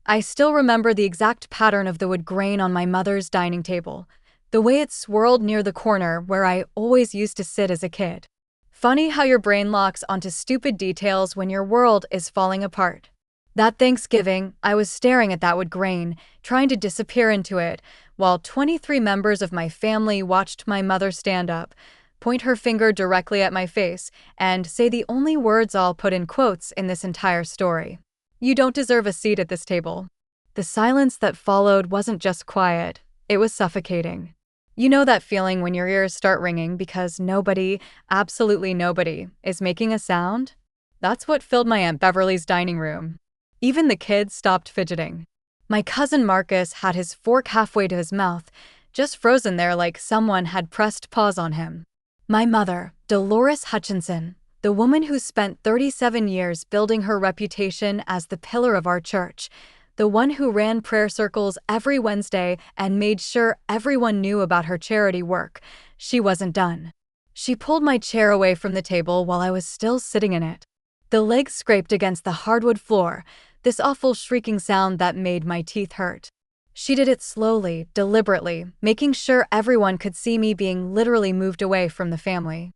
I still remember the exact pattern of the wood grain on my mother's dining table, the way it swirled near the corner where I always used to sit as a kid. Funny how your brain locks onto stupid details when your world is falling apart. That Thanksgiving, I was staring at that wood grain, trying to disappear into it, while 23 members of my family watched my mother stand up, point her finger directly at my face, and say the only words I'll put in quotes in this entire story. "You don't deserve a seat at this table." The silence that followed wasn't just quiet, it was suffocating. You know that feeling when your ears start ringing because nobody, absolutely nobody, is making a sound? That's what filled my Aunt Beverly's dining room. Even the kids stopped fidgeting. My cousin Marcus had his fork halfway to his mouth, just frozen there like someone had pressed pause on him. My mother, Dolores Hutchinson, the woman who spent 37 years building her reputation as the pillar of our church, the one who ran prayer circles every Wednesday and made sure everyone knew about her charity work, she wasn't done. She pulled my chair away from the table while I was still sitting in it. The legs scraped against the hardwood floor, this awful shrieking sound that made my teeth hurt. She did it slowly, deliberately, making sure everyone could see me being literally moved away from the family.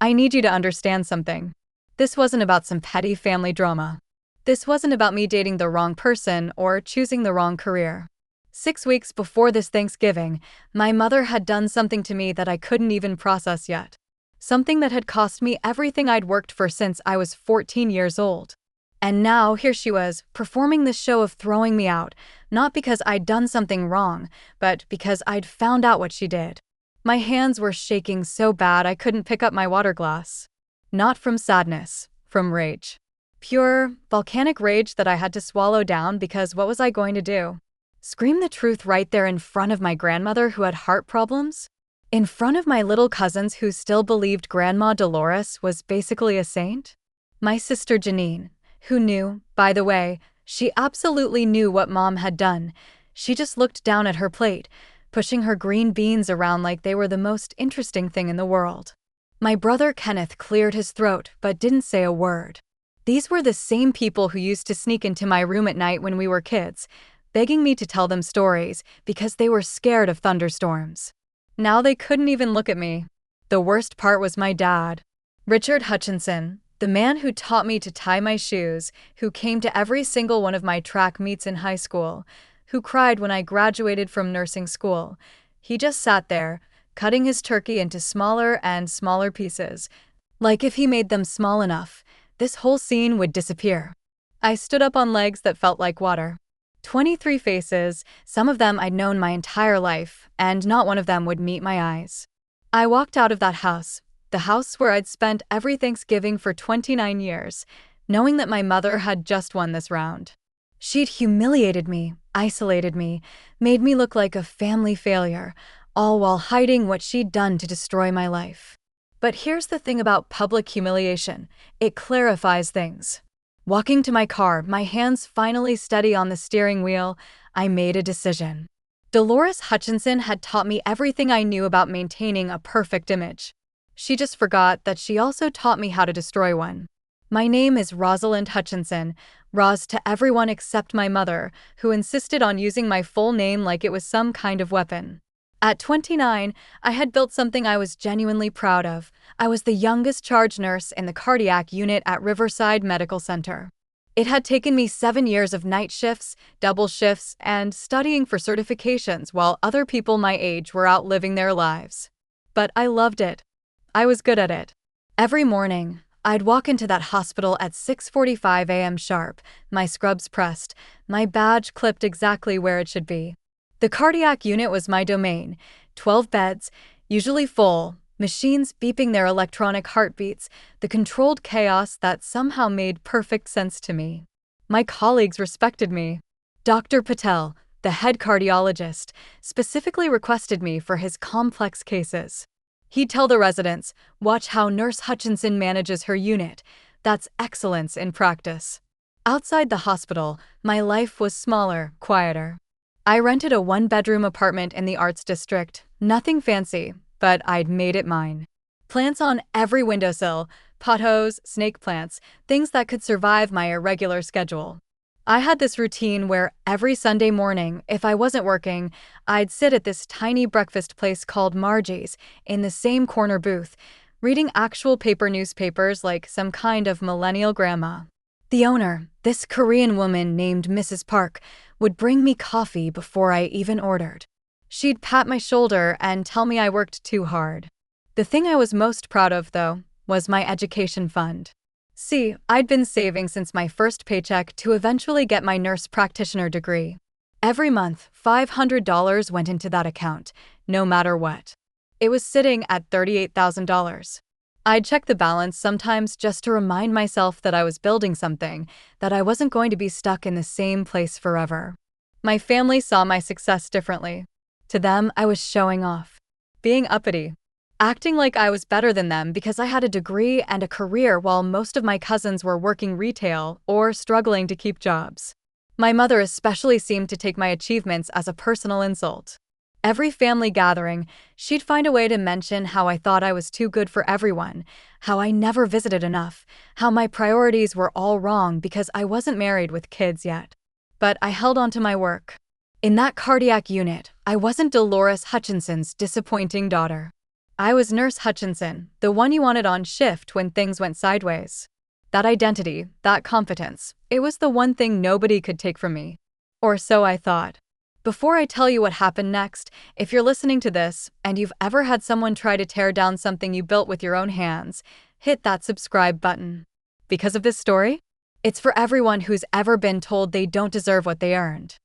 I need you to understand something. This wasn't about some petty family drama. This wasn't about me dating the wrong person or choosing the wrong career. 6 weeks before this Thanksgiving, my mother had done something to me that I couldn't even process yet. Something that had cost me everything I'd worked for since I was 14 years old. And now, here she was, performing this show of throwing me out, not because I'd done something wrong, but because I'd found out what she did. My hands were shaking so bad I couldn't pick up my water glass. Not from sadness, from rage. Pure, volcanic rage that I had to swallow down because what was I going to do? Scream the truth right there in front of my grandmother who had heart problems? In front of my little cousins who still believed Grandma Dolores was basically a saint? My sister Janine, who knew, by the way, she absolutely knew what Mom had done. She just looked down at her plate, pushing her green beans around like they were the most interesting thing in the world. My brother Kenneth cleared his throat but didn't say a word. These were the same people who used to sneak into my room at night when we were kids, begging me to tell them stories because they were scared of thunderstorms. Now they couldn't even look at me. The worst part was my dad. Richard Hutchinson, the man who taught me to tie my shoes, who came to every single one of my track meets in high school, who cried when I graduated from nursing school. He just sat there, cutting his turkey into smaller and smaller pieces. Like if he made them small enough, this whole scene would disappear. I stood up on legs that felt like water. 23 faces, some of them I'd known my entire life, and not one of them would meet my eyes. I walked out of that house, the house where I'd spent every Thanksgiving for 29 years, knowing that my mother had just won this round. She'd humiliated me, isolated me, made me look like a family failure, all while hiding what she'd done to destroy my life. But here's the thing about public humiliation, it clarifies things. Walking to my car, my hands finally steady on the steering wheel, I made a decision. Dolores Hutchinson had taught me everything I knew about maintaining a perfect image. She just forgot that she also taught me how to destroy one. My name is Rosalind Hutchinson, Roz to everyone except my mother, who insisted on using my full name like it was some kind of weapon. At 29, I had built something I was genuinely proud of. I was the youngest charge nurse in the cardiac unit at Riverside Medical Center. It had taken me 7 years of night shifts, double shifts, and studying for certifications while other people my age were out living their lives. But I loved it. I was good at it. Every morning, I'd walk into that hospital at 6:45 a.m. sharp, my scrubs pressed, my badge clipped exactly where it should be. The cardiac unit was my domain, 12 beds, usually full, machines beeping their electronic heartbeats, the controlled chaos that somehow made perfect sense to me. My colleagues respected me. Dr. Patel, the head cardiologist, specifically requested me for his complex cases. He'd tell the residents, "Watch how Nurse Hutchinson manages her unit. That's excellence in practice." Outside the hospital, my life was smaller, quieter. I rented a one-bedroom apartment in the Arts District, nothing fancy, but I'd made it mine. Plants on every windowsill, pothos, snake plants, things that could survive my irregular schedule. I had this routine where every Sunday morning, if I wasn't working, I'd sit at this tiny breakfast place called Margie's in the same corner booth, reading actual paper newspapers like some kind of millennial grandma. The owner, this Korean woman named Mrs. Park, would bring me coffee before I even ordered. She'd pat my shoulder and tell me I worked too hard. The thing I was most proud of, though, was my education fund. See, I'd been saving since my first paycheck to eventually get my nurse practitioner degree. Every month, $500 went into that account, no matter what. It was sitting at $38,000. I'd check the balance sometimes just to remind myself that I was building something, that I wasn't going to be stuck in the same place forever. My family saw my success differently. To them, I was showing off, being uppity, acting like I was better than them because I had a degree and a career while most of my cousins were working retail or struggling to keep jobs. My mother especially seemed to take my achievements as a personal insult. Every family gathering, she'd find a way to mention how I thought I was too good for everyone, how I never visited enough, how my priorities were all wrong because I wasn't married with kids yet. But I held on to my work. In that cardiac unit, I wasn't Dolores Hutchinson's disappointing daughter. I was Nurse Hutchinson, the one you wanted on shift when things went sideways. That identity, that competence, it was the one thing nobody could take from me. Or so I thought. Before I tell you what happened next, if you're listening to this and you've ever had someone try to tear down something you built with your own hands, hit that subscribe button. Because of this story, it's for everyone who's ever been told they don't deserve what they earned.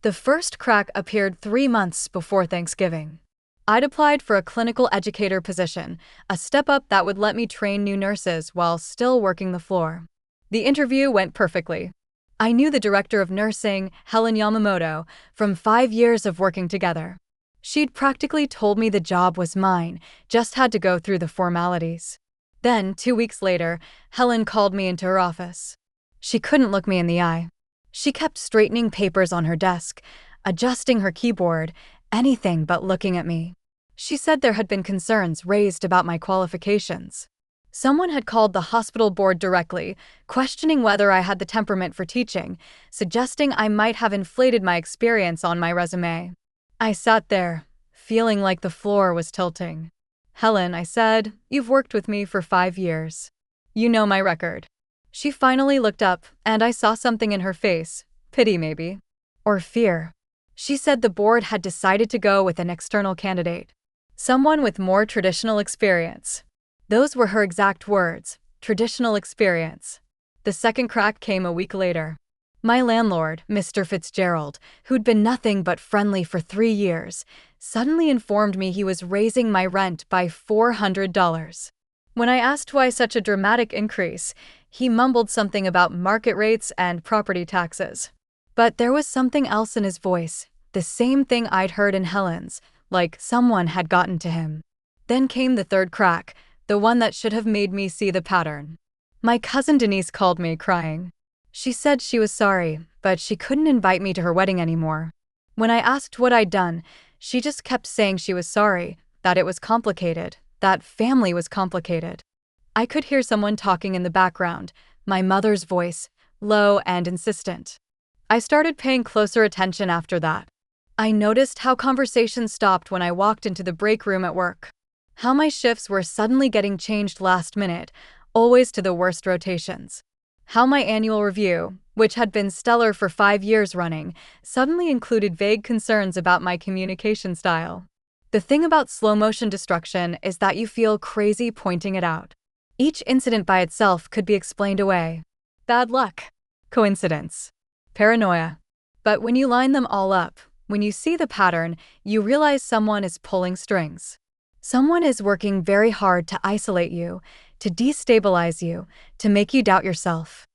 The first crack appeared 3 months before Thanksgiving. I'd applied for a clinical educator position, a step up that would let me train new nurses while still working the floor. The interview went perfectly. I knew the director of nursing, Helen Yamamoto, from 5 years of working together. She'd practically told me the job was mine, just had to go through the formalities. Then, 2 weeks later, Helen called me into her office. She couldn't look me in the eye. She kept straightening papers on her desk, adjusting her keyboard, anything but looking at me. She said there had been concerns raised about my qualifications. Someone had called the hospital board directly, questioning whether I had the temperament for teaching, suggesting I might have inflated my experience on my resume. I sat there, feeling like the floor was tilting. "Helen," I said, "you've worked with me for 5 years. You know my record." She finally looked up, and I saw something in her face. Pity, maybe. Or fear. She said the board had decided to go with an external candidate. Someone with more traditional experience. Those were her exact words, traditional experience. The second crack came a week later. My landlord, Mr. Fitzgerald, who'd been nothing but friendly for 3 years, suddenly informed me he was raising my rent by $400. When I asked why such a dramatic increase, he mumbled something about market rates and property taxes. But there was something else in his voice, the same thing I'd heard in Helen's, like someone had gotten to him. Then came the third crack, the one that should have made me see the pattern. My cousin Denise called me, crying. She said she was sorry, but she couldn't invite me to her wedding anymore. When I asked what I'd done, she just kept saying she was sorry, that it was complicated, that family was complicated. I could hear someone talking in the background, my mother's voice, low and insistent. I started paying closer attention after that. I noticed how conversations stopped when I walked into the break room at work. How my shifts were suddenly getting changed last minute, always to the worst rotations. How my annual review, which had been stellar for 5 years running, suddenly included vague concerns about my communication style. The thing about slow-motion destruction is that you feel crazy pointing it out. Each incident by itself could be explained away. Bad luck. Coincidence. Paranoia. But when you line them all up, when you see the pattern, you realize someone is pulling strings. Someone is working very hard to isolate you, to destabilize you, to make you doubt yourself.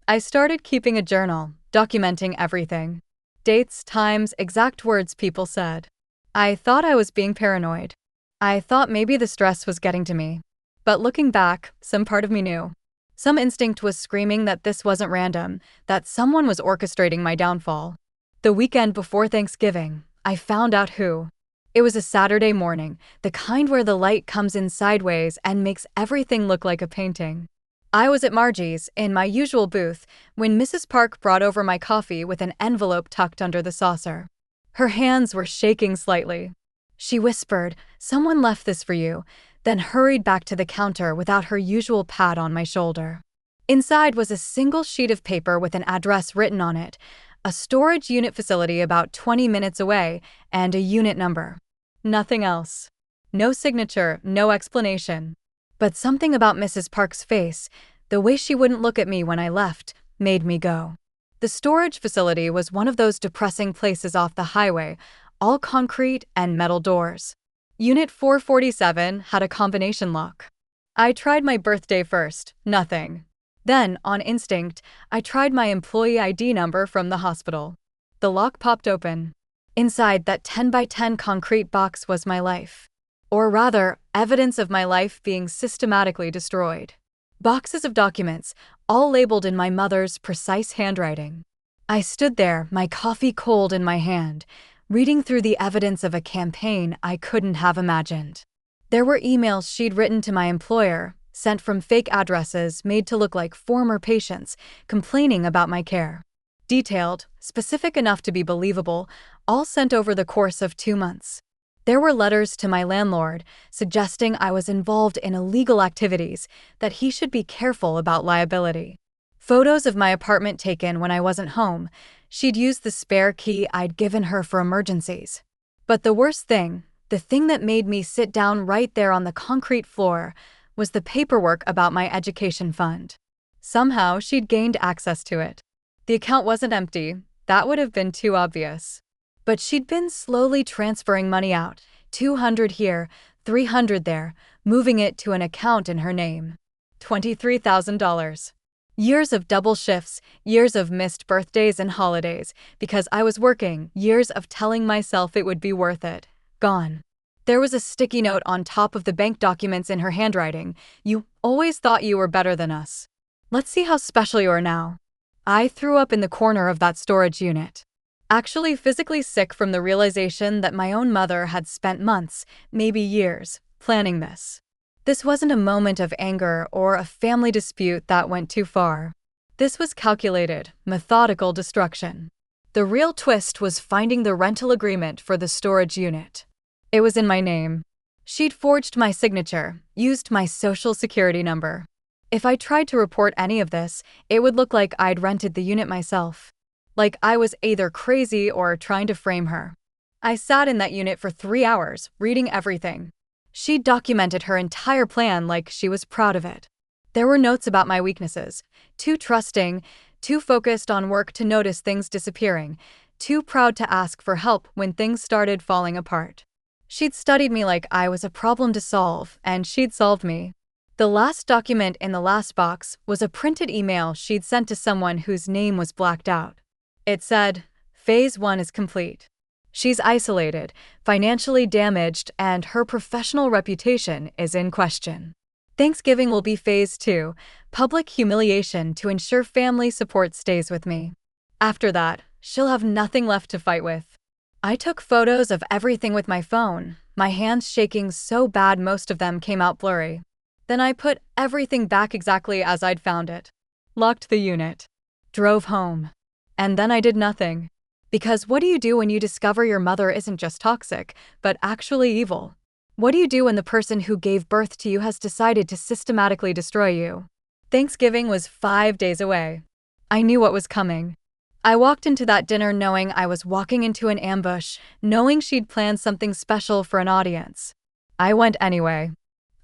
I started keeping a journal, documenting everything. Dates, times, exact words people said. I thought I was being paranoid. I thought maybe the stress was getting to me. But looking back, some part of me knew. Some instinct was screaming that this wasn't random, that someone was orchestrating my downfall. The weekend before Thanksgiving, I found out who. It was a Saturday morning, the kind where the light comes in sideways and makes everything look like a painting. I was at Margie's, in my usual booth, when Mrs. Park brought over my coffee with an envelope tucked under the saucer. Her hands were shaking slightly. She whispered, "Someone left this for you," then hurried back to the counter without her usual pat on my shoulder. Inside was a single sheet of paper with an address written on it, a storage unit facility about 20 minutes away, and a unit number. Nothing else. No signature, no explanation. But something about Mrs. Park's face, the way she wouldn't look at me when I left, made me go. The storage facility was one of those depressing places off the highway, all concrete and metal doors. Unit 447 had a combination lock. I tried my birthday first, nothing. Then, on instinct, I tried my employee ID number from the hospital. The lock popped open. Inside that 10 by 10 concrete box was my life. Or rather, evidence of my life being systematically destroyed. Boxes of documents, all labeled in my mother's precise handwriting. I stood there, my coffee cold in my hand, reading through the evidence of a campaign I couldn't have imagined. There were emails she'd written to my employer, sent from fake addresses made to look like former patients, complaining about my care. Detailed, specific enough to be believable, all sent over the course of 2 months. There were letters to my landlord suggesting I was involved in illegal activities, that he should be careful about liability. Photos of my apartment taken when I wasn't home. She'd used the spare key I'd given her for emergencies. But the worst thing, the thing that made me sit down right there on the concrete floor, was the paperwork about my education fund. Somehow she'd gained access to it. The account wasn't empty, that would have been too obvious. But she'd been slowly transferring money out, 200 here, 300 there, moving it to an account in her name. $23,000. Years of double shifts, years of missed birthdays and holidays, because I was working, years of telling myself it would be worth it. Gone. There was a sticky note on top of the bank documents in her handwriting. "You always thought you were better than us. Let's see how special you are now." I threw up in the corner of that storage unit. Actually physically sick from the realization that my own mother had spent months, maybe years, planning this. This wasn't a moment of anger or a family dispute that went too far. This was calculated, methodical destruction. The real twist was finding the rental agreement for the storage unit. It was in my name. She'd forged my signature, used my social security number. If I tried to report any of this, it would look like I'd rented the unit myself. Like I was either crazy or trying to frame her. I sat in that unit for 3 hours, reading everything. She documented her entire plan like she was proud of it. There were notes about my weaknesses. Too trusting, too focused on work to notice things disappearing, too proud to ask for help when things started falling apart. She'd studied me like I was a problem to solve, and she'd solved me. The last document in the last box was a printed email she'd sent to someone whose name was blacked out. It said, "Phase 1 is complete. She's isolated, financially damaged, and her professional reputation is in question. Thanksgiving will be Phase 2, public humiliation to ensure family support stays with me. After that, she'll have nothing left to fight with." I took photos of everything with my phone, my hands shaking so bad most of them came out blurry. Then I put everything back exactly as I'd found it. Locked the unit. Drove home. And then I did nothing. Because what do you do when you discover your mother isn't just toxic, but actually evil? What do you do when the person who gave birth to you has decided to systematically destroy you? Thanksgiving was 5 days away. I knew what was coming. I walked into that dinner knowing I was walking into an ambush, knowing she'd planned something special for an audience. I went anyway.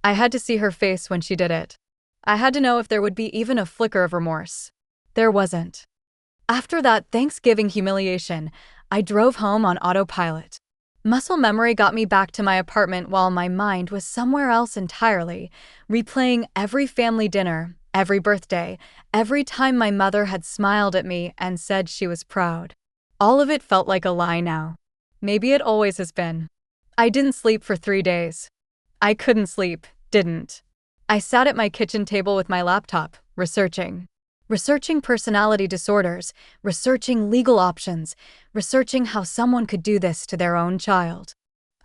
I had to see her face when she did it. I had to know if there would be even a flicker of remorse. There wasn't. After that Thanksgiving humiliation, I drove home on autopilot. Muscle memory got me back to my apartment while my mind was somewhere else entirely, replaying every family dinner, every birthday, every time my mother had smiled at me and said she was proud. All of it felt like a lie now. Maybe it always has been. I didn't sleep for 3 days. I couldn't sleep, didn't. I sat at my kitchen table with my laptop, researching personality disorders, researching legal options, researching how someone could do this to their own child.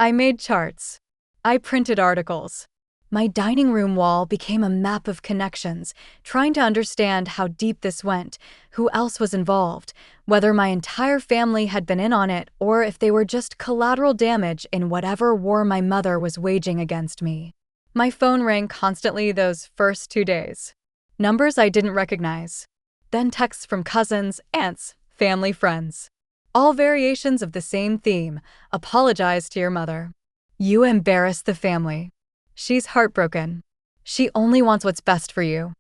I made charts. I printed articles. My dining room wall became a map of connections, trying to understand how deep this went, who else was involved, whether my entire family had been in on it or if they were just collateral damage in whatever war my mother was waging against me. My phone rang constantly those first 2 days. Numbers I didn't recognize. Then texts from cousins, aunts, family friends. All variations of the same theme: apologize to your mother. You embarrassed the family. She's heartbroken. She only wants what's best for you.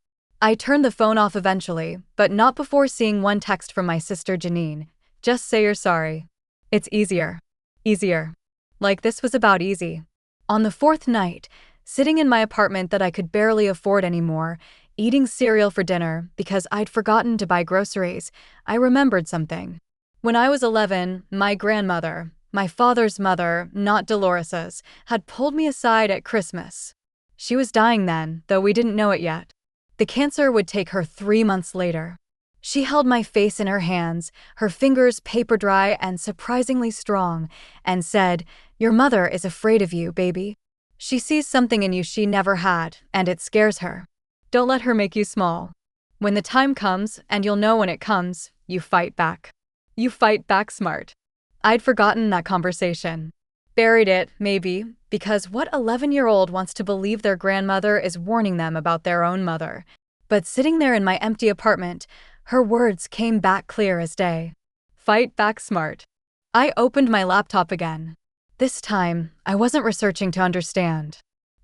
I turned the phone off eventually, but not before seeing one text from my sister Janine. Just say you're sorry. It's easier. Easier. Like this was about easy. On the fourth night, sitting in my apartment that I could barely afford anymore, eating cereal for dinner because I'd forgotten to buy groceries, I remembered something. When I was 11, my grandmother, my father's mother, not Dolores's, had pulled me aside at Christmas. She was dying then, though we didn't know it yet. The cancer would take her 3 months later. She held my face in her hands, her fingers paper dry and surprisingly strong, and said, "Your mother is afraid of you, baby. She sees something in you she never had, and it scares her. Don't let her make you small. When the time comes, and you'll know when it comes, you fight back. You fight back smart." I'd forgotten that conversation. Buried it, maybe, because what 11-year-old wants to believe their grandmother is warning them about their own mother? But sitting there in my empty apartment, her words came back clear as day. Fight back smart. I opened my laptop again. This time, I wasn't researching to understand.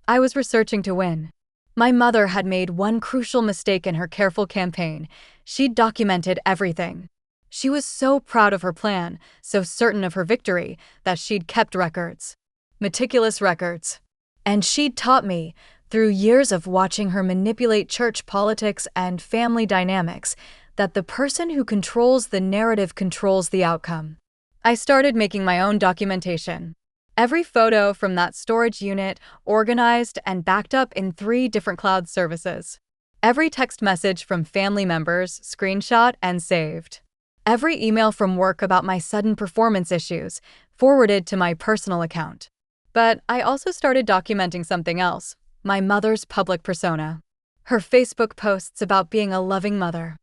I was researching to win. My mother had made one crucial mistake in her careful campaign. She'd documented everything. She was so proud of her plan, so certain of her victory, that she'd kept records. Meticulous records. And she'd taught me, through years of watching her manipulate church politics and family dynamics, that the person who controls the narrative controls the outcome. I started making my own documentation. Every photo from that storage unit, organized and backed up in 3 different cloud services. Every text message from family members, screenshot and saved. Every email from work about my sudden performance issues, forwarded to my personal account. But I also started documenting something else: my mother's public persona. Her Facebook posts about being a loving mother.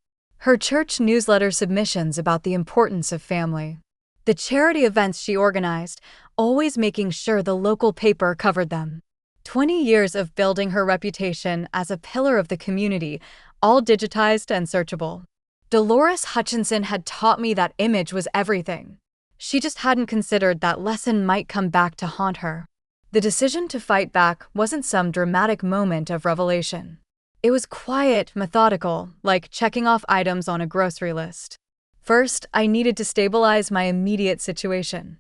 Her church newsletter submissions about the importance of family. The charity events she organized, always making sure the local paper covered them. 20 years of building her reputation as a pillar of the community, all digitized and searchable. Dolores Hutchinson had taught me that image was everything. She just hadn't considered that lesson might come back to haunt her. The decision to fight back wasn't some dramatic moment of revelation. It was quiet, methodical, like checking off items on a grocery list. First, I needed to stabilize my immediate situation.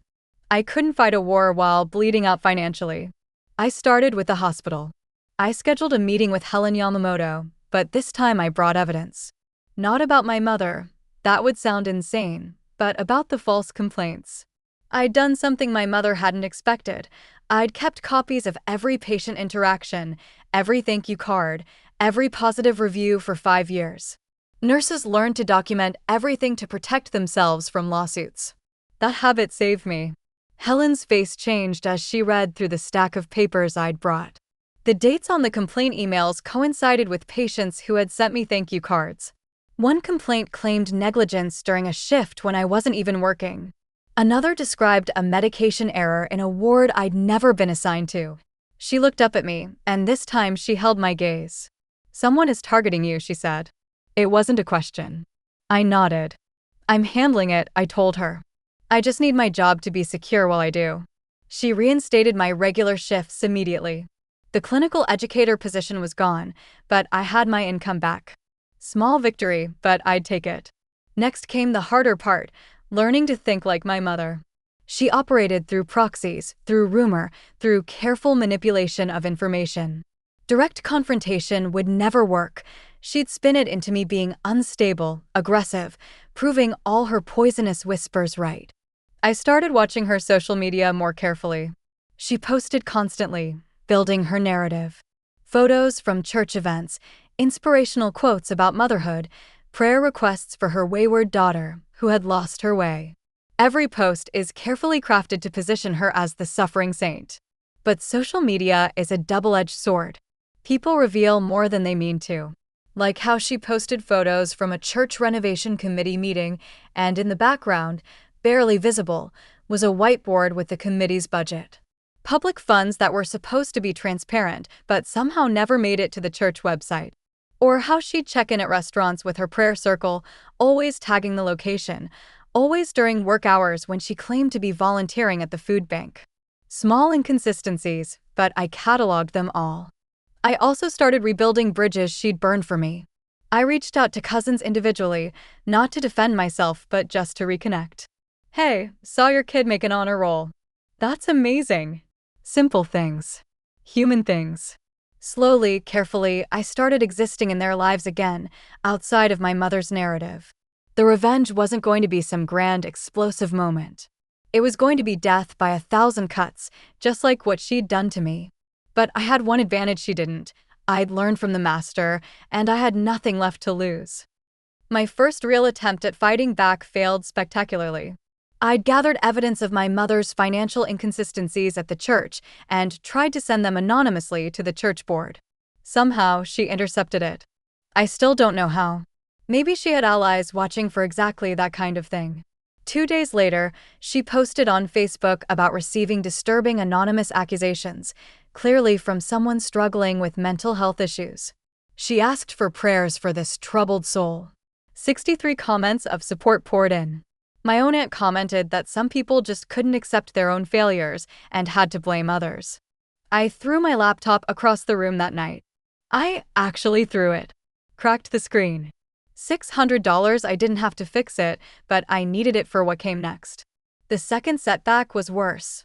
I couldn't fight a war while bleeding out financially. I started with the hospital. I scheduled a meeting with Helen Yamamoto, but this time I brought evidence. Not about my mother, that would sound insane, but about the false complaints. I'd done something my mother hadn't expected. I'd kept copies of every patient interaction, every thank you card, every positive review for 5 years. Nurses learned to document everything to protect themselves from lawsuits. That habit saved me. Helen's face changed as she read through the stack of papers I'd brought. The dates on the complaint emails coincided with patients who had sent me thank you cards. One complaint claimed negligence during a shift when I wasn't even working. Another described a medication error in a ward I'd never been assigned to. She looked up at me, and this time she held my gaze. "Someone is targeting you," she said. It wasn't a question. I nodded. "I'm handling it," I told her. "I just need my job to be secure while I do." She reinstated my regular shifts immediately. The clinical educator position was gone, but I had my income back. Small victory, but I'd take it. Next came the harder part: learning to think like my mother. She operated through proxies, through rumor, through careful manipulation of information. Direct confrontation would never work. She'd spin it into me being unstable, aggressive, proving all her poisonous whispers right. I started watching her social media more carefully. She posted constantly, building her narrative. Photos from church events, inspirational quotes about motherhood, prayer requests for her wayward daughter, who had lost her way. Every post is carefully crafted to position her as the suffering saint. But social media is a double-edged sword. People reveal more than they mean to. Like how she posted photos from a church renovation committee meeting, and in the background, barely visible, was a whiteboard with the committee's budget. Public funds that were supposed to be transparent, but somehow never made it to the church website. Or how she'd check in at restaurants with her prayer circle, always tagging the location, always during work hours when she claimed to be volunteering at the food bank. Small inconsistencies, but I cataloged them all. I also started rebuilding bridges she'd burned for me. I reached out to cousins individually, not to defend myself, but just to reconnect. Hey, saw your kid make an honor roll. That's amazing. Simple things. Human things. Slowly, carefully, I started existing in their lives again, outside of my mother's narrative. The revenge wasn't going to be some grand, explosive moment. It was going to be death by 1,000 cuts, just like what she'd done to me. But I had one advantage she didn't. I'd learned from the master, and I had nothing left to lose. My first real attempt at fighting back failed spectacularly. I'd gathered evidence of my mother's financial inconsistencies at the church and tried to send them anonymously to the church board. Somehow, she intercepted it. I still don't know how. Maybe she had allies watching for exactly that kind of thing. 2 days later, she posted on Facebook about receiving disturbing anonymous accusations, clearly from someone struggling with mental health issues. She asked for prayers for this troubled soul. 63 comments of support poured in. My own aunt commented that some people just couldn't accept their own failures and had to blame others. I threw my laptop across the room that night. I actually threw it. Cracked the screen. $600, I didn't have to fix it, but I needed it for what came next. The second setback was worse.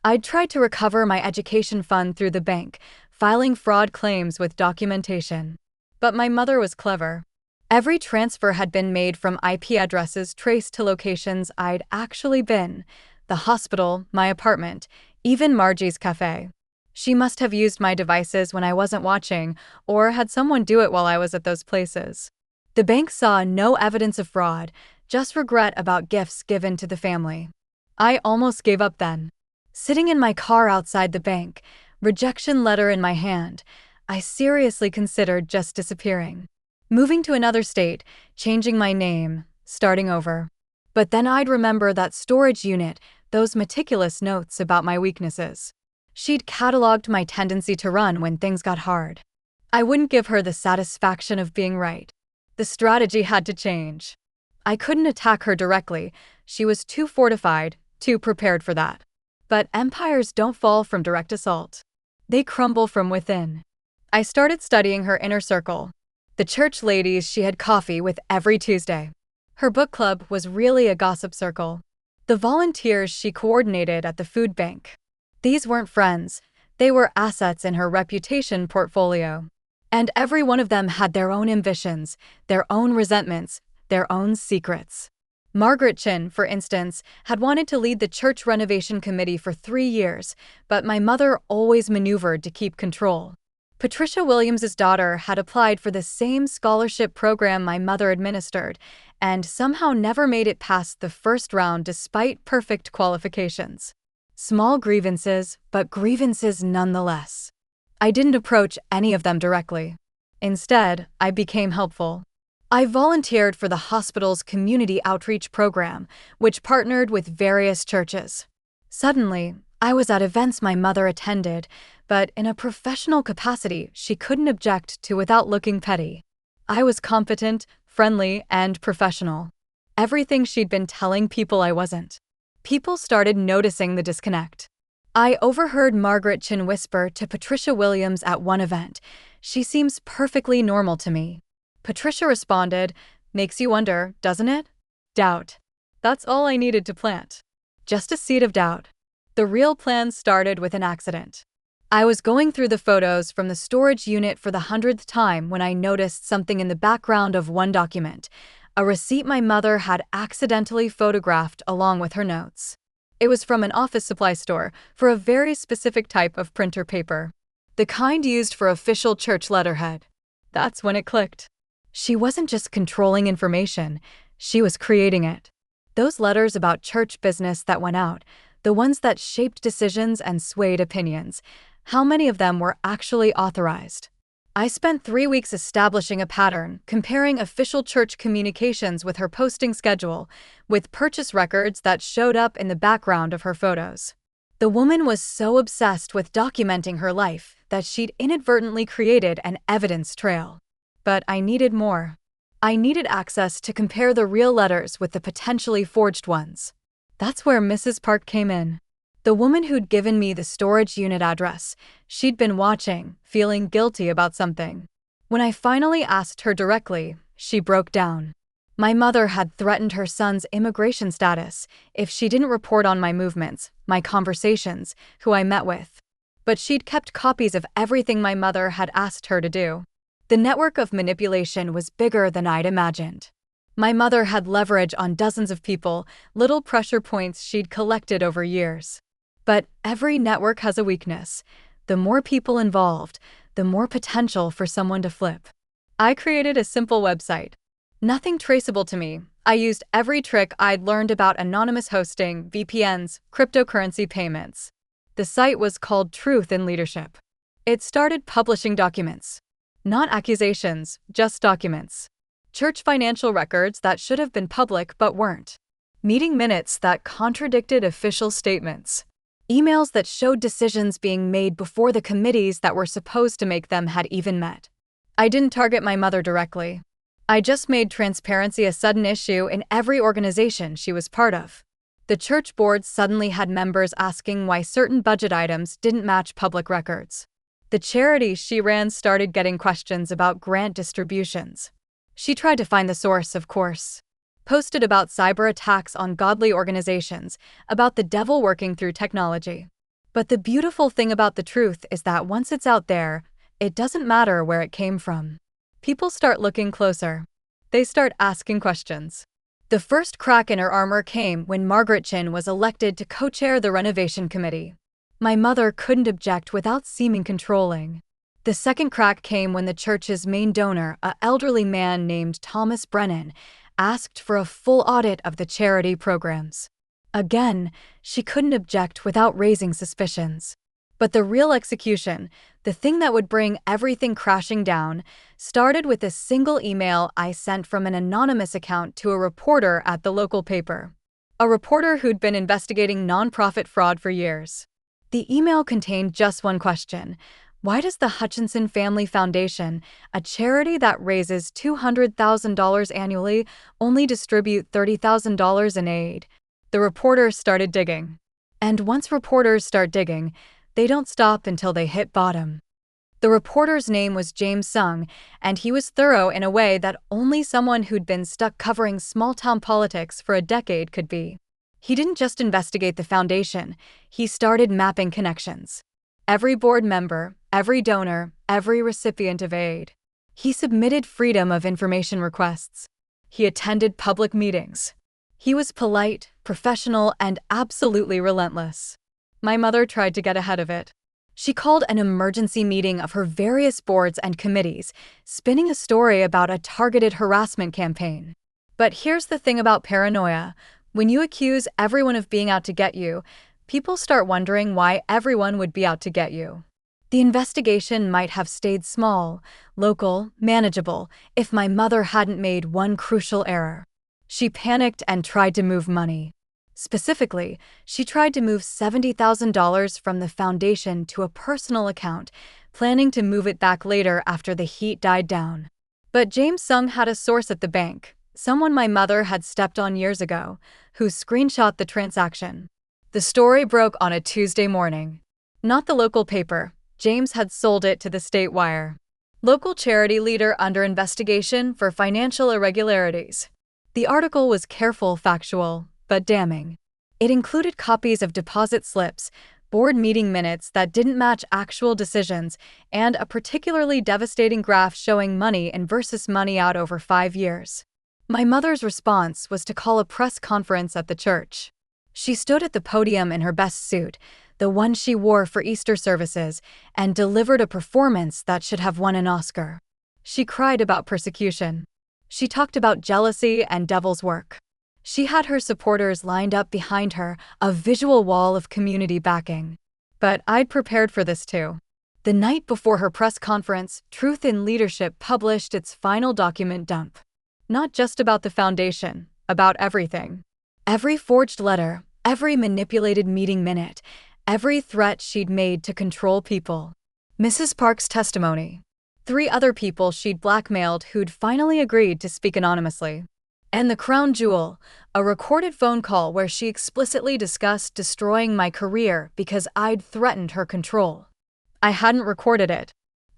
I'd tried to recover my education fund through the bank, filing fraud claims with documentation. But my mother was clever. Every transfer had been made from IP addresses traced to locations I'd actually been: the hospital, my apartment, even Margie's cafe. She must have used my devices when I wasn't watching, or had someone do it while I was at those places. The bank saw no evidence of fraud, just regret about gifts given to the family. I almost gave up then. Sitting in my car outside the bank, rejection letter in my hand, I seriously considered just disappearing. Moving to another state, changing my name, starting over. But then I'd remember that storage unit, those meticulous notes about my weaknesses. She'd cataloged my tendency to run when things got hard. I wouldn't give her the satisfaction of being right. The strategy had to change. I couldn't attack her directly. She was too fortified, too prepared for that. But empires don't fall from direct assault. They crumble from within. I started studying her inner circle. The church ladies she had coffee with every Tuesday. Her book club was really a gossip circle. The volunteers she coordinated at the food bank. These weren't friends. They were assets in her reputation portfolio. And every one of them had their own ambitions, their own resentments, their own secrets. Margaret Chin, for instance, had wanted to lead the church renovation committee for 3 years, but my mother always maneuvered to keep control. Patricia Williams's daughter had applied for the same scholarship program my mother administered, and somehow never made it past the first round despite perfect qualifications. Small grievances, but grievances nonetheless. I didn't approach any of them directly. Instead, I became helpful. I volunteered for the hospital's community outreach program, which partnered with various churches. Suddenly, I was at events my mother attended, but in a professional capacity she couldn't object to without looking petty. I was competent, friendly, and professional. Everything she'd been telling people I wasn't. People started noticing the disconnect. I overheard Margaret Chin whisper to Patricia Williams at one event, "She seems perfectly normal to me." Patricia responded, "Makes you wonder, doesn't it?" Doubt. That's all I needed to plant. Just a seed of doubt. The real plan started with an accident. I was going through the photos from the storage unit for the 100th time when I noticed something in the background of one document, a receipt my mother had accidentally photographed along with her notes. It was from an office supply store for a very specific type of printer paper, the kind used for official church letterhead. That's when it clicked. She wasn't just controlling information, she was creating it. Those letters about church business that went out, the ones that shaped decisions and swayed opinions. How many of them were actually authorized? I spent 3 weeks establishing a pattern, comparing official church communications with her posting schedule, with purchase records that showed up in the background of her photos. The woman was so obsessed with documenting her life that she'd inadvertently created an evidence trail. But I needed more. I needed access to compare the real letters with the potentially forged ones. That's where Mrs. Park came in. The woman who'd given me the storage unit address. She'd been watching, feeling guilty about something. When I finally asked her directly, she broke down. My mother had threatened her son's immigration status if she didn't report on my movements, my conversations, who I met with. But she'd kept copies of everything my mother had asked her to do. The network of manipulation was bigger than I'd imagined. My mother had leverage on dozens of people, little pressure points she'd collected over years. But every network has a weakness. The more people involved, the more potential for someone to flip. I created a simple website. Nothing traceable to me. I used every trick I'd learned about anonymous hosting, VPNs, cryptocurrency payments. The site was called Truth in Leadership. It started publishing documents. Not accusations, just documents. Church financial records that should have been public but weren't. Meeting minutes that contradicted official statements. Emails that showed decisions being made before the committees that were supposed to make them had even met. I didn't target my mother directly. I just made transparency a sudden issue in every organization she was part of. The church board suddenly had members asking why certain budget items didn't match public records. The charity she ran started getting questions about grant distributions. She tried to find the source, of course. Posted about cyber attacks on godly organizations, about the devil working through technology. But the beautiful thing about the truth is that once it's out there, it doesn't matter where it came from. People start looking closer. They start asking questions. The first crack in her armor came when Margaret Chin was elected to co-chair the renovation committee. My mother couldn't object without seeming controlling. The second crack came when the church's main donor, an elderly man named Thomas Brennan, asked for a full audit of the charity programs. Again, she couldn't object without raising suspicions. But the real execution, the thing that would bring everything crashing down, started with a single email I sent from an anonymous account to a reporter at the local paper. A reporter who'd been investigating nonprofit fraud for years. The email contained just one question. Why does the Hutchinson Family Foundation, a charity that raises $200,000 annually, only distribute $30,000 in aid? The reporter started digging. And once reporters start digging, they don't stop until they hit bottom. The reporter's name was James Sung, and he was thorough in a way that only someone who'd been stuck covering small-town politics for a decade could be. He didn't just investigate the foundation, he started mapping connections. Every board member, every donor, every recipient of aid. He submitted Freedom of Information requests. He attended public meetings. He was polite, professional, and absolutely relentless. My mother tried to get ahead of it. She called an emergency meeting of her various boards and committees, spinning a story about a targeted harassment campaign. But here's the thing about paranoia. When you accuse everyone of being out to get you, people start wondering why everyone would be out to get you. The investigation might have stayed small, local, manageable, if my mother hadn't made one crucial error. She panicked and tried to move money. Specifically, she tried to move $70,000 from the foundation to a personal account, planning to move it back later after the heat died down. But James Sung had a source at the bank, someone my mother had stepped on years ago, who screenshot the transaction. The story broke on a Tuesday morning. Not the local paper. James had sold it to the state wire. Local charity leader under investigation for financial irregularities. The article was careful, factual, but damning. It included copies of deposit slips, board meeting minutes that didn't match actual decisions, and a particularly devastating graph showing money in versus money out over 5 years. My mother's response was to call a press conference at the church. She stood at the podium in her best suit, the one she wore for Easter services, and delivered a performance that should have won an Oscar. She cried about persecution. She talked about jealousy and devil's work. She had her supporters lined up behind her, a visual wall of community backing. But I'd prepared for this too. The night before her press conference, Truth in Leadership published its final document dump. Not just about the foundation, about everything. Every forged letter, every manipulated meeting minute, every threat she'd made to control people. Mrs. Park's testimony. 3 other people she'd blackmailed who'd finally agreed to speak anonymously. And the crown jewel, a recorded phone call where she explicitly discussed destroying my career because I'd threatened her control. I hadn't recorded it.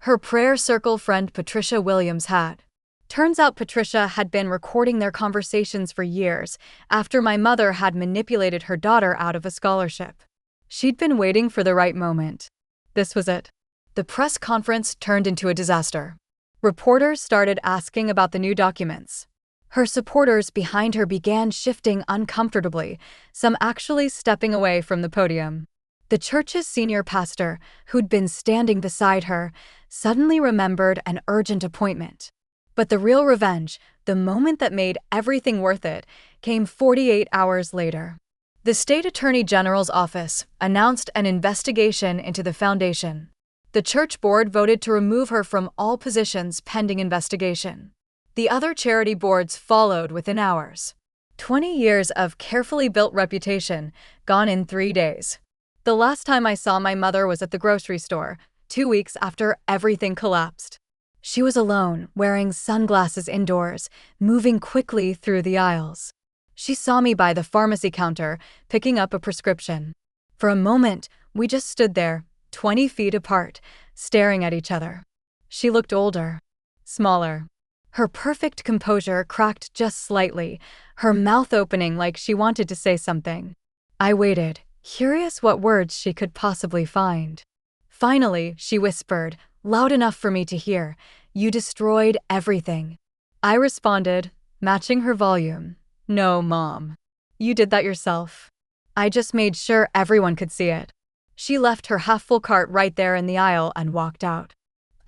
Her prayer circle friend Patricia Williams had. Turns out Patricia had been recording their conversations for years after my mother had manipulated her daughter out of a scholarship. She'd been waiting for the right moment. This was it. The press conference turned into a disaster. Reporters started asking about the new documents. Her supporters behind her began shifting uncomfortably, some actually stepping away from the podium. The church's senior pastor, who'd been standing beside her, suddenly remembered an urgent appointment. But the real revenge, the moment that made everything worth it, came 48 hours later. The state attorney general's office announced an investigation into the foundation. The church board voted to remove her from all positions pending investigation. The other charity boards followed within hours. 20 years of carefully built reputation, gone in 3 days. The last time I saw my mother was at the grocery store, 2 weeks after everything collapsed. She was alone, wearing sunglasses indoors, moving quickly through the aisles. She saw me by the pharmacy counter, picking up a prescription. For a moment, we just stood there, 20 feet apart, staring at each other. She looked older, smaller. Her perfect composure cracked just slightly, her mouth opening like she wanted to say something. I waited, curious what words she could possibly find. Finally, she whispered, loud enough for me to hear, "You destroyed everything." I responded, matching her volume, "No, Mom. You did that yourself. I just made sure everyone could see it." She left her half-full cart right there in the aisle and walked out.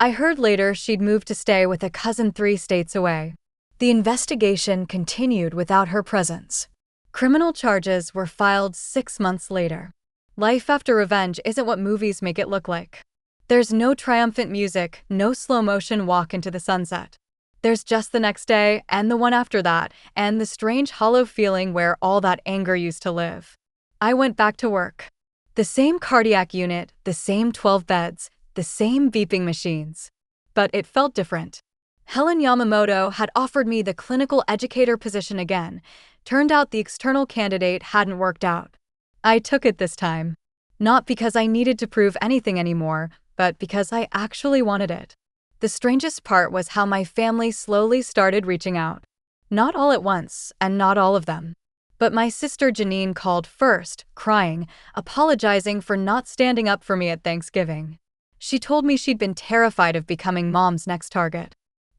I heard later she'd moved to stay with a cousin 3 states away. The investigation continued without her presence. Criminal charges were filed 6 months later. Life after revenge isn't what movies make it look like. There's no triumphant music, no slow-motion walk into the sunset. There's just the next day, and the one after that, and the strange hollow feeling where all that anger used to live. I went back to work. The same cardiac unit, the same 12 beds, the same beeping machines. But it felt different. Helen Yamamoto had offered me the clinical educator position again. Turned out the external candidate hadn't worked out. I took it this time. Not because I needed to prove anything anymore, but because I actually wanted it. The strangest part was how my family slowly started reaching out. Not all at once, and not all of them. But my sister Janine called first, crying, apologizing for not standing up for me at Thanksgiving. She told me she'd been terrified of becoming Mom's next target.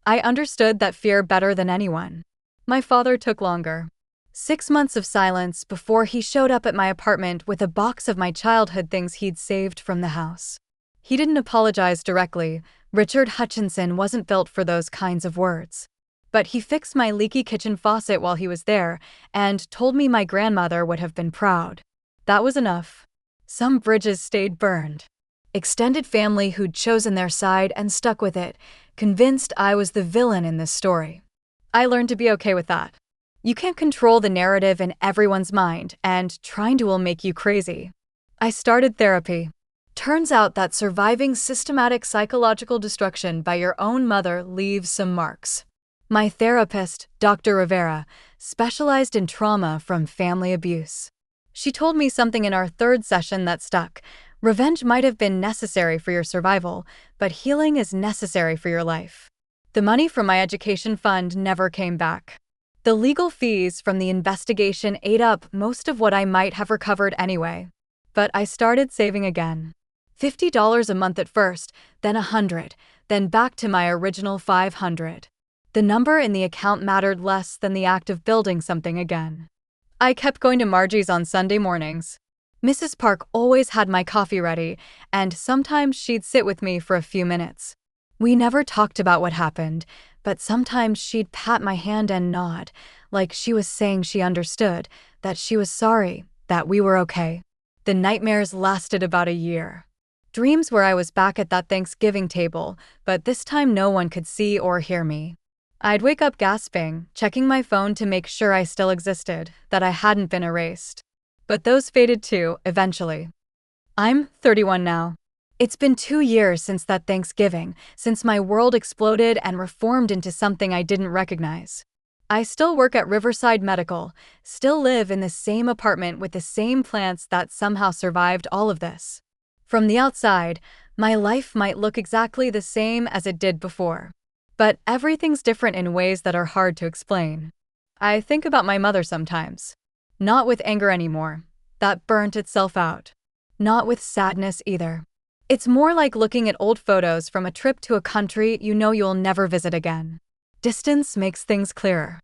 I understood that fear better than anyone. My father took longer. 6 months of silence before he showed up at my apartment with a box of my childhood things he'd saved from the house. He didn't apologize directly. Richard Hutchinson wasn't built for those kinds of words. But he fixed my leaky kitchen faucet while he was there and told me my grandmother would have been proud. That was enough. Some bridges stayed burned. Extended family who'd chosen their side and stuck with it, convinced I was the villain in this story. I learned to be okay with that. You can't control the narrative in everyone's mind, and trying to will make you crazy. I started therapy. Turns out that surviving systematic psychological destruction by your own mother leaves some marks. My therapist, Dr. Rivera, specialized in trauma from family abuse. She told me something in our 3rd session that stuck. Revenge might have been necessary for your survival, but healing is necessary for your life. The money from my education fund never came back. The legal fees from the investigation ate up most of what I might have recovered anyway. But I started saving again. $50 a month at first, then $100, then back to my original $500. The number in the account mattered less than the act of building something again. I kept going to Margie's on Sunday mornings. Mrs. Park always had my coffee ready, and sometimes she'd sit with me for a few minutes. We never talked about what happened, but sometimes she'd pat my hand and nod, like she was saying she understood, that she was sorry, that we were okay. The nightmares lasted about a year. Dreams where I was back at that Thanksgiving table, but this time no one could see or hear me. I'd wake up gasping, checking my phone to make sure I still existed, that I hadn't been erased. But those faded too, eventually. I'm 31 now. It's been 2 years since that Thanksgiving, since my world exploded and reformed into something I didn't recognize. I still work at Riverside Medical, still live in the same apartment with the same plants that somehow survived all of this. From the outside, my life might look exactly the same as it did before. But everything's different in ways that are hard to explain. I think about my mother sometimes. Not with anger anymore. That burnt itself out. Not with sadness either. It's more like looking at old photos from a trip to a country you know you'll never visit again. Distance makes things clearer.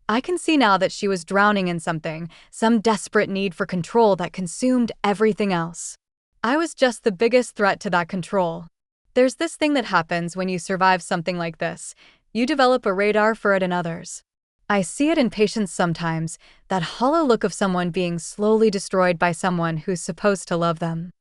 I can see now that she was drowning in something, some desperate need for control that consumed everything else. I was just the biggest threat to that control. There's this thing that happens when you survive something like this. You develop a radar for it in others. I see it in patients sometimes, that hollow look of someone being slowly destroyed by someone who's supposed to love them.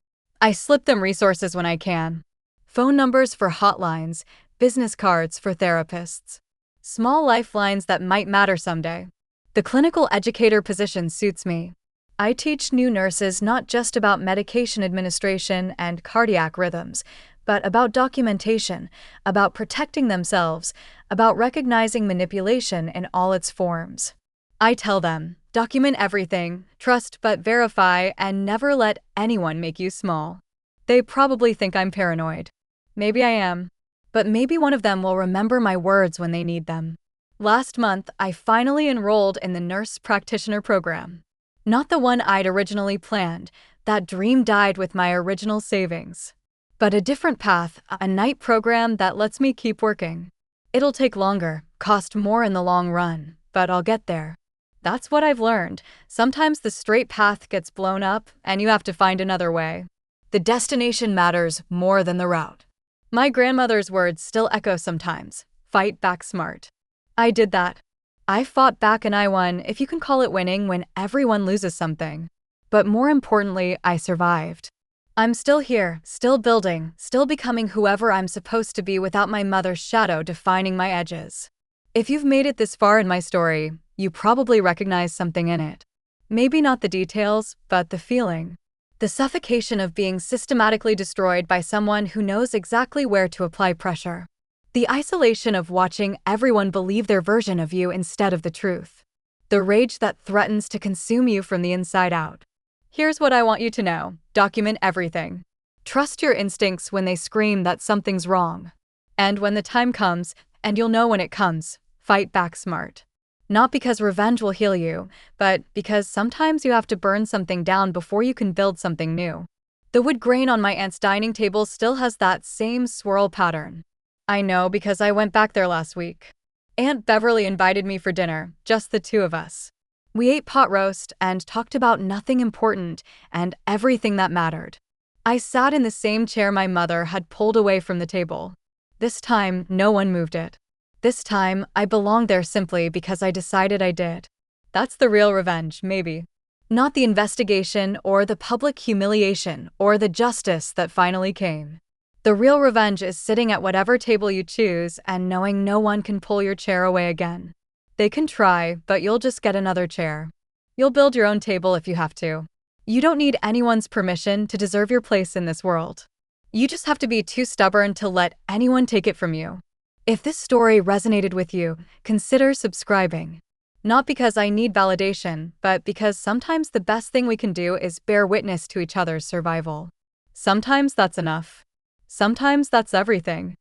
I slip them resources when I can. Phone numbers for hotlines, business cards for therapists. Small lifelines that might matter someday. The clinical educator position suits me. I teach new nurses not just about medication administration and cardiac rhythms, but about documentation, about protecting themselves, about recognizing manipulation in all its forms. I tell them, document everything, trust but verify, and never let anyone make you small. They probably think I'm paranoid. Maybe I am. But maybe one of them will remember my words when they need them. Last month, I finally enrolled in the nurse practitioner program. Not the one I'd originally planned. That dream died with my original savings. But a different path, a night program that lets me keep working. It'll take longer, cost more in the long run, but I'll get there. That's what I've learned. Sometimes the straight path gets blown up, and you have to find another way. The destination matters more than the route. My grandmother's words still echo sometimes. Fight back smart. I did that. I fought back and I won, if you can call it winning when everyone loses something. But more importantly, I survived. I'm still here, still building, still becoming whoever I'm supposed to be without my mother's shadow defining my edges. If you've made it this far in my story, you probably recognize something in it. Maybe not the details, but the feeling. The suffocation of being systematically destroyed by someone who knows exactly where to apply pressure. The isolation of watching everyone believe their version of you instead of the truth. The rage that threatens to consume you from the inside out. Here's what I want you to know. Document everything. Trust your instincts when they scream that something's wrong. And when the time comes, and you'll know when it comes, fight back smart. Not because revenge will heal you, but because sometimes you have to burn something down before you can build something new. The wood grain on my aunt's dining table still has that same swirl pattern. I know because I went back there last week. Aunt Beverly invited me for dinner, just the two of us. We ate pot roast and talked about nothing important and everything that mattered. I sat in the same chair my mother had pulled away from the table. This time, no one moved it. This time, I belonged there simply because I decided I did. That's the real revenge, maybe. Not the investigation or the public humiliation or the justice that finally came. The real revenge is sitting at whatever table you choose and knowing no one can pull your chair away again. They can try, but you'll just get another chair. You'll build your own table if you have to. You don't need anyone's permission to deserve your place in this world. You just have to be too stubborn to let anyone take it from you. If this story resonated with you, consider subscribing. Not because I need validation, but because sometimes the best thing we can do is bear witness to each other's survival. Sometimes that's enough. Sometimes that's everything.